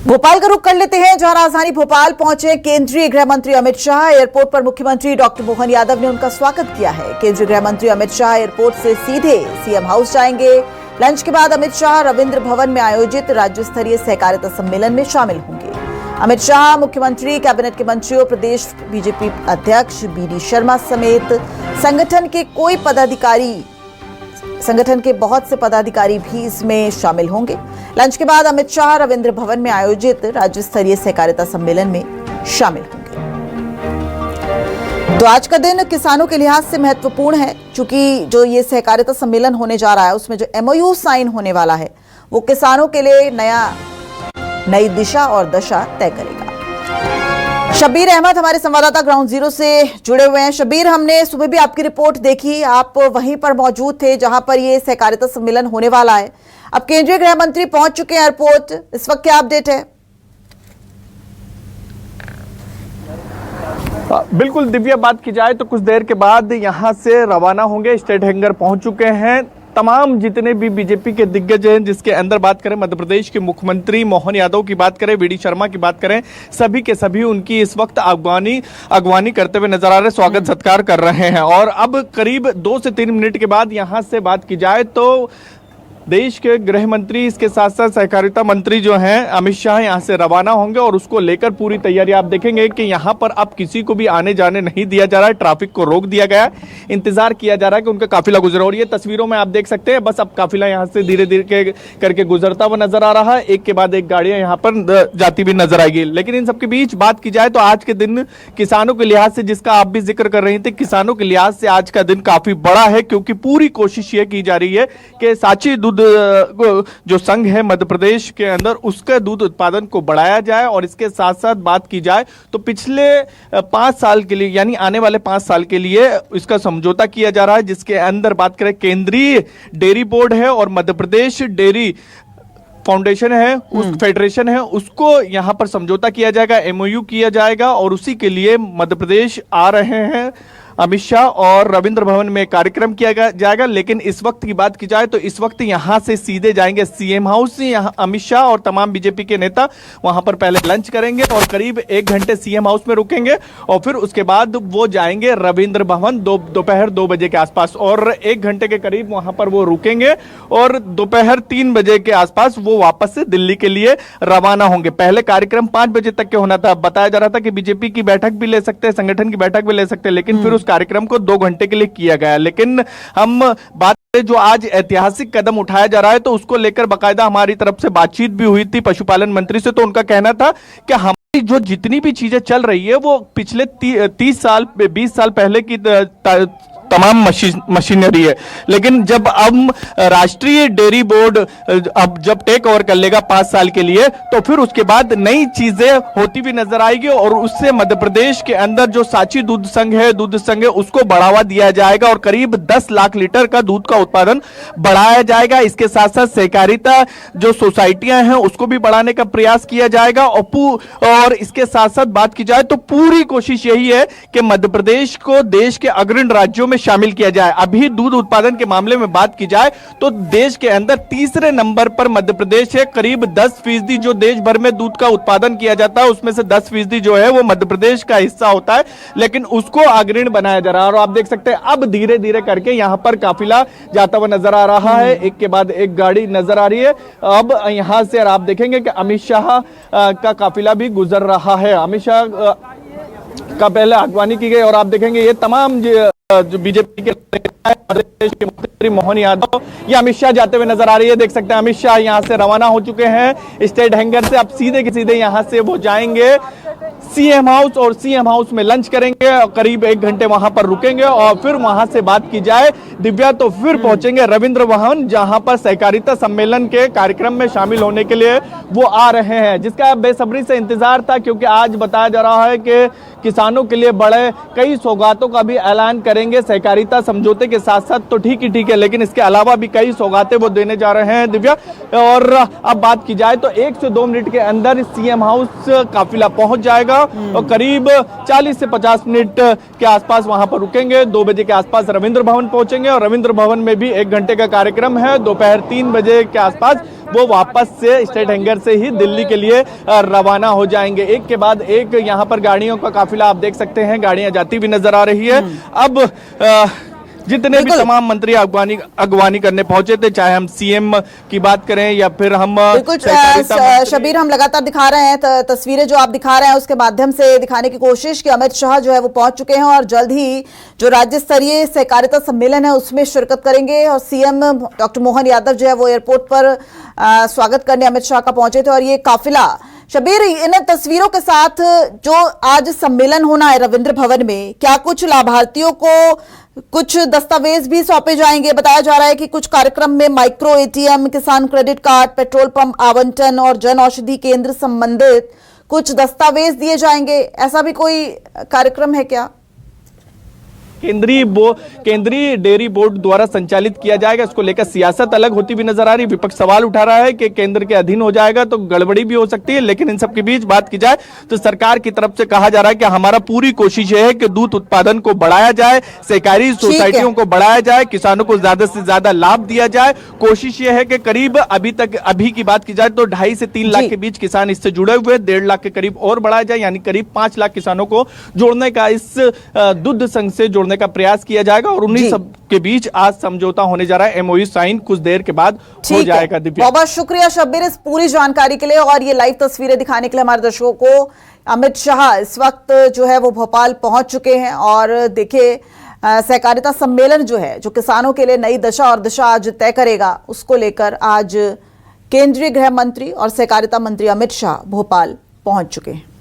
भोपाल का रुख कर लेते हैं, जहां राजधानी भोपाल पहुंचे केंद्रीय गृह मंत्री अमित शाह। एयरपोर्ट पर मुख्यमंत्री डॉक्टर मोहन यादव ने उनका स्वागत किया है। केंद्रीय गृह मंत्री अमित शाह एयरपोर्ट से सीधे सीएम हाउस जाएंगे। लंच के बाद अमित शाह रविंद्र भवन में आयोजित राज्य स्तरीय सहकारिता सम्मेलन में शामिल होंगे। अमित शाह मुख्यमंत्री, कैबिनेट के मंत्रियों, प्रदेश बीजेपी अध्यक्ष बीडी शर्मा समेत संगठन के बहुत से पदाधिकारी भी इसमें शामिल होंगे। लंच के बाद अमित शाह रविंद्र भवन में आयोजित राज्य स्तरीय सहकारिता सम्मेलन में शामिल होंगे। तो आज का दिन किसानों के लिहाज से महत्वपूर्ण है, क्योंकि जो ये सहकारिता सम्मेलन होने जा रहा है उसमें जो एमओयू साइन होने वाला है वो किसानों के लिए नई दिशा और दशा तय करेगा। शब्बीर अहमद हमारे संवाददाता ग्राउंड जीरो से जुड़े हुए हैं। शब्बीर, हमने सुबह भी आपकी रिपोर्ट देखी, आप वहीं पर मौजूद थे जहां पर ये सहकारिता सम्मेलन होने वाला है। अब केंद्रीय गृह मंत्री पहुंच चुके हैं एयरपोर्ट, इस वक्त क्या अपडेट है? बिल्कुल दिव्या, बात की जाए तो कुछ देर के बाद यहां से रवाना होंगे। स्टेट हैंगर पहुंच चुके हैं तमाम जितने भी बीजेपी के दिग्गज हैं, जिसके अंदर बात करें मध्य प्रदेश के मुख्यमंत्री मोहन यादव की बात करें, बीडी शर्मा की बात करें, सभी के सभी उनकी इस वक्त अगवानी करते हुए नजर आ रहे, स्वागत सत्कार कर रहे हैं। और अब करीब 2 से 3 मिनट के बाद यहां से बात की जाए तो देश के गृह मंत्री, इसके साथ साथ सहकारिता मंत्री जो हैं अमित शाह यहां से रवाना होंगे और उसको लेकर पूरी तैयारी आप देखेंगे कि यहां पर अब किसी को भी आने जाने नहीं दिया जा रहा है। ट्रैफिक को रोक दिया गया है, इंतजार किया जा रहा है कि उनका काफिला गुजरे। और ये तस्वीरों में आप देख सकते हैं, बस अब काफिला यहां से धीरे धीरे करके गुजरता हुआ नजर आ रहा है। एक के बाद एक गाड़ियां यहां पर जाती भी नजर आएगी। लेकिन इन सबके बीच बात की जाए तो आज के दिन किसानों के लिहाज से, जिसका आप भी जिक्र कर रही थे, किसानों के लिहाज से आज का दिन काफी बड़ा है, क्योंकि पूरी कोशिश ये की जा रही है कि सांची दूध जो संघ है मध्य प्रदेश के अंदर, उसका दूध उत्पादन को बढ़ाया जाए। और इसके साथ साथ बात की जाए तो पिछले 5 साल के लिए, यानी आने वाले 5 साल के लिए इसका समझौता किया जा रहा है, जिसके अंदर बात करें केंद्रीय डेयरी बोर्ड है और मध्य प्रदेश डेयरी फाउंडेशन है, उस फेडरेशन है, उसको यहां पर समझौता किया जाएगा, एमओयू किया जाएगा। और उसी के लिए मध्य प्रदेश आ रहे हैं अमित शाह और रविंद्र भवन में कार्यक्रम किया जाएगा। लेकिन इस वक्त की बात की जाए तो इस वक्त यहां से सीधे जाएंगे सीएम हाउस। यहां अमित शाह और तमाम बीजेपी के नेता वहां पर पहले लंच करेंगे और करीब 1 घंटे सीएम हाउस में रुकेंगे और फिर उसके बाद वो जाएंगे रविंद्र भवन दोपहर 2 बजे के आसपास, और 1 घंटे के करीब वहां पर वो रुकेंगे और दोपहर 3 बजे के आसपास वो वापस से दिल्ली के लिए रवाना होंगे। पहले कार्यक्रम 5 बजे तक के होना था, बताया जा रहा था कि बीजेपी की बैठक भी ले सकते हैं, संगठन की बैठक भी ले सकते हैं, लेकिन फिर कार्यक्रम को 2 घंटे के लिए किया गया। लेकिन हम बात करें जो आज ऐतिहासिक कदम उठाया जा रहा है तो उसको लेकर बाकायदा हमारी तरफ से बातचीत भी हुई थी पशुपालन मंत्री से। तो उनका कहना था कि हमारी जो जितनी भी चीजें चल रही है वो पिछले 20 साल पहले की तमाम मशीनरी है। लेकिन जब अब राष्ट्रीय डेयरी बोर्ड अब जब टेक ओवर कर लेगा 5 साल के लिए, तो फिर उसके बाद नई चीजें होती भी नजर आएगी और उससे मध्य प्रदेश के अंदर जो सांची दूध संघ है उसको बढ़ावा दिया जाएगा और करीब 10 लाख लीटर का दूध का उत्पादन बढ़ाया जाएगा। इसके साथ साथ सहकारिता जो सोसाइटियां हैं उसको भी बढ़ाने का प्रयास किया जाएगा। और इसके साथ साथ बात की जाए तो पूरी कोशिश यही है कि मध्य प्रदेश को देश के अग्रणी राज्यों में शामिल किया जाए। अभी दूध उत्पादन के मामले में बात की जाए तो देश के अंदर तीसरे नंबर पर मध्य प्रदेश है। करीब 10% जो देश भर में दूध का उत्पादन किया जाता है उसमें से 10% जो है वो मध्य प्रदेश का हिस्सा होता है, लेकिन उसको अग्रणी बनाया जा रहा है। और आप देख सकते हैं अब धीरे धीरे करके यहां पर काफिला जाता हुआ नजर आ रहा है, एक के बाद एक गाड़ी नजर आ रही है। अब यहां से आप देखेंगे कि अमित शाह का काफिला भी गुजर रहा है। अमित शाह का पहले अगवानी की गई और आप देखेंगे ये तमाम जो बीजेपी के प्रदेश के मुख्यमंत्री मोहन यादव, ये अमित शाह जाते हुए नजर आ रही है। देख सकते हैं अमित शाह यहां से रवाना हो चुके हैं स्टेट हैंगर से। अब सीधे के सीधे यहां से वो जाएंगे सीएम हाउस और सीएम हाउस में लंच करेंगे और करीब 1 घंटे वहां पर रुकेंगे और फिर वहां से बात की जाए दिव्या तो फिर पहुंचेंगे रविंद्र भवन, जहां पर सहकारिता सम्मेलन के कार्यक्रम में शामिल होने के लिए वो आ रहे हैं, जिसका बेसब्री से इंतजार था, क्योंकि आज बताया जा रहा है कि किसानों के लिए बड़े कई सौगातों का भी ऐलान करेंगे सहकारिता समझौते के साथ साथ। तो ठीक है, लेकिन इसके अलावा भी कई सौगातें वो देने जा रहे हैं दिव्या। और अब बात की जाए तो 1 से 2 मिनट के अंदर सीएम हाउस काफिला पहुंच जाएगा और करीब 40 से 50 मिनट के आसपास वहां पर रुकेंगे। 2 बजे के आसपास रविंद्र भवन पहुंचेंगे और रविंद्र भवन में भी 1 घंटे का कार्यक्रम है। दोपहर 3 बजे के आसपास वो वापस से स्टेट हैंगर से ही दिल्ली के लिए रवाना हो जाएंगे। एक के बाद एक यहाँ पर गाड़ियों का काफिला आप देख सकते हैं, गाड़ियां जाती भी नजर आ रही है। अब जितने भी तमाम मंत्री अगवानी करने पहुंचे थे, चाहे हम सीएम की बात करें या फिर हम बिल्कुल शबीर, हम लगातार दिखा रहे हैं तस्वीरें जो आप दिखा रहे हैं उसके माध्यम से दिखाने की कोशिश कि अमित शाह जो है वो पहुंच चुके हैं और जल्द ही जो राज्य स्तरीय सहकारिता सम्मेलन है उसमें शिरकत करेंगे। और सीएम डॉक्टर मोहन यादव जो है वो एयरपोर्ट पर स्वागत करने अमित शाह का पहुंचे थे। और ये काफिला, शबीर, इन तस्वीरों के साथ जो आज सम्मेलन होना है रविंद्र भवन में, क्या कुछ लाभार्थियों को कुछ दस्तावेज भी सौंपे जाएंगे? बताया जा रहा है कि कुछ कार्यक्रम में माइक्रो एटीएम, किसान क्रेडिट कार्ड, पेट्रोल पंप आवंटन और जन औषधि केंद्र संबंधित कुछ दस्तावेज दिए जाएंगे। ऐसा भी कोई कार्यक्रम है क्या? केंद्रीय डेयरी बोर्ड द्वारा संचालित किया जाएगा। इसको लेकर सियासत अलग होती भी नजर आ रही। विपक्ष सवाल उठा रहा है कि केंद्र के अधीन हो जाएगा तो गड़बड़ी भी हो सकती है, लेकिन इन सब के बीच बात की जाए तो सरकार की तरफ से कहा जा रहा है कि हमारा पूरी कोशिश है कि दूध उत्पादन को बढ़ाया जाए, सहकारी सोसाइटियों को बढ़ाया जाए, किसानों को ज्यादा से ज्यादा लाभ दिया जाए। कोशिश यह है कि करीब अभी की बात की जाए तो 2.5 से 3 लाख के बीच किसान इससे जुड़े हुए, 1.5 लाख के करीब और बढ़ाया जाए, यानी करीब 5 लाख किसानों को जोड़ने का, इस दुग्ध संघ से जोड़ने का प्रयास किया जाएगा। और उन्हीं सब के बीच आज समझौता होने जा रहा है। एमओयू साइन कुछ देर के बाद हो जाएगा। दिव्या, बहुत शुक्रिया शब्बीर इस पूरी जानकारी के लिए और ये लाइव तस्वीरें दिखाने के लिए हमारे दर्शकों को। अमित शाह इस वक्त जो है वो भोपाल पहुंच चुके हैं और देखिए सहकारिता सम्मेलन जो है, जो किसानों के लिए नई दशा और दिशा आज तय करेगा, उसको लेकर आज केंद्रीय गृह मंत्री और सहकारिता मंत्री अमित शाह भोपाल पहुंच चुके हैं।